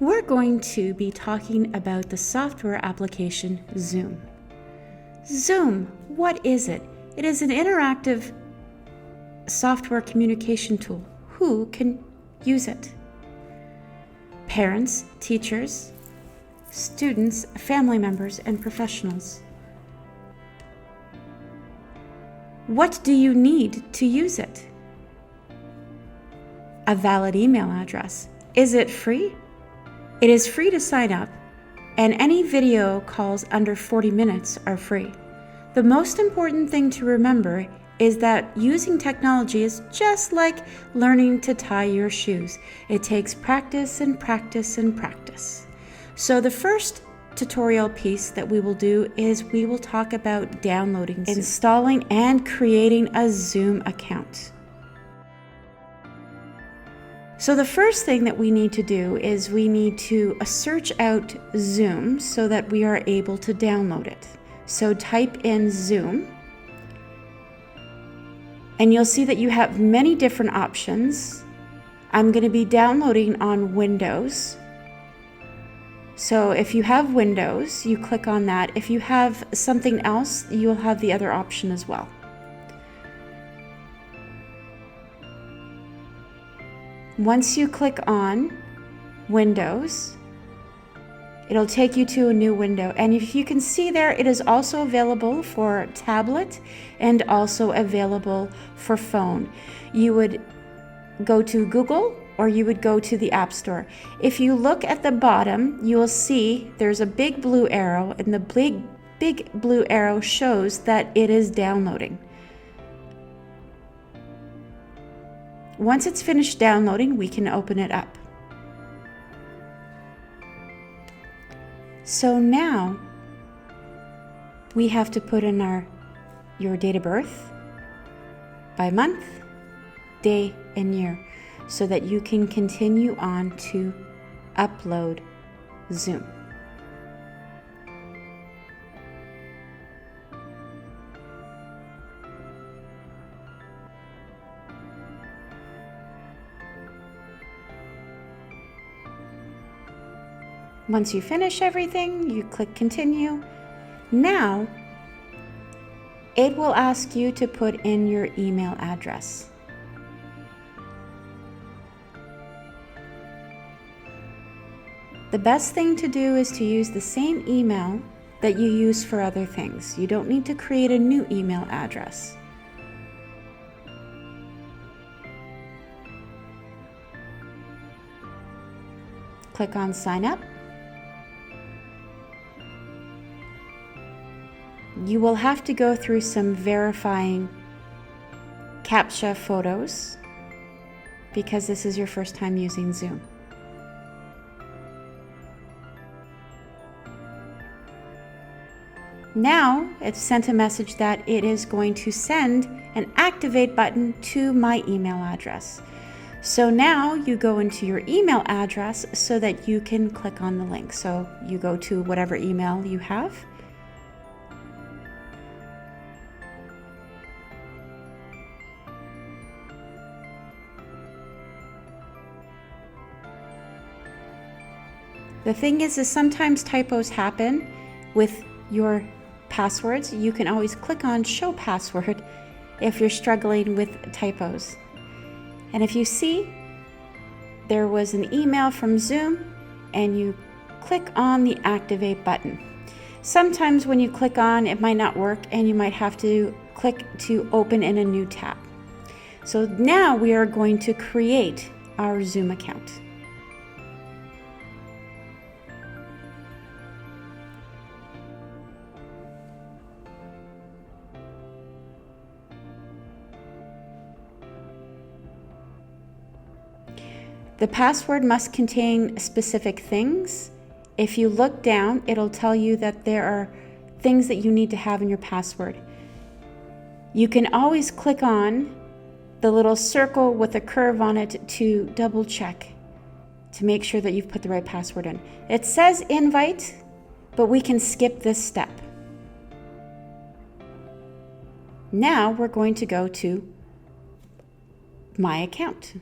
we're going to be talking about the software application Zoom. Zoom, what is it? It is an interactive software communication tool. Who can use it? Parents, teachers, students, family members, and professionals. What do you need to use it? A valid email address. Is it free? It is free to sign up, and any video calls under 40 minutes are free. The most important thing to remember is that using technology is just like learning to tie your shoes. It takes practice and practice and practice. So the first tutorial piece that we will do is we will talk about downloading, installing, and creating a Zoom account. So the first thing that we need to do is we need to search out Zoom so that we are able to download it. So type in Zoom, and you'll see that you have many different options. I'm going to be downloading on Windows. So if you have Windows, you click on that. If you have something else, you'll have the other option as well. Once you click on Windows, it'll take you to a new window. And if you can see there, it is also available for tablet and also available for phone. You would go to Google or you would go to the App Store. If you look at the bottom, you will see there's a big blue arrow, and the big blue arrow shows that it is downloading. Once it's finished downloading, we can open it up. So now we have to put in your date of birth by month, day, and year so that you can continue on to upload Zoom. Once you finish everything, you click continue. Now, it will ask you to put in your email address. The best thing to do is to use the same email that you use for other things. You don't need to create a new email address. Click on sign up. You will have to go through some verifying CAPTCHA photos because this is your first time using Zoom. Now it's sent a message that it is going to send an activate button to my email address. So now you go into your email address so that you can click on the link. So you go to whatever email you have. The thing is sometimes typos happen with your passwords. You can always click on show password if you're struggling with typos. And if you see there was an email from Zoom and you click on the activate button. Sometimes when you click on, it might not work and you might have to click to open in a new tab. So now we are going to create our Zoom account. The password must contain specific things. If you look down, it'll tell you that there are things that you need to have in your password. You can always click on the little circle with a curve on it to double check to make sure that you've put the right password in. It says invite, but we can skip this step. Now we're going to go to my account.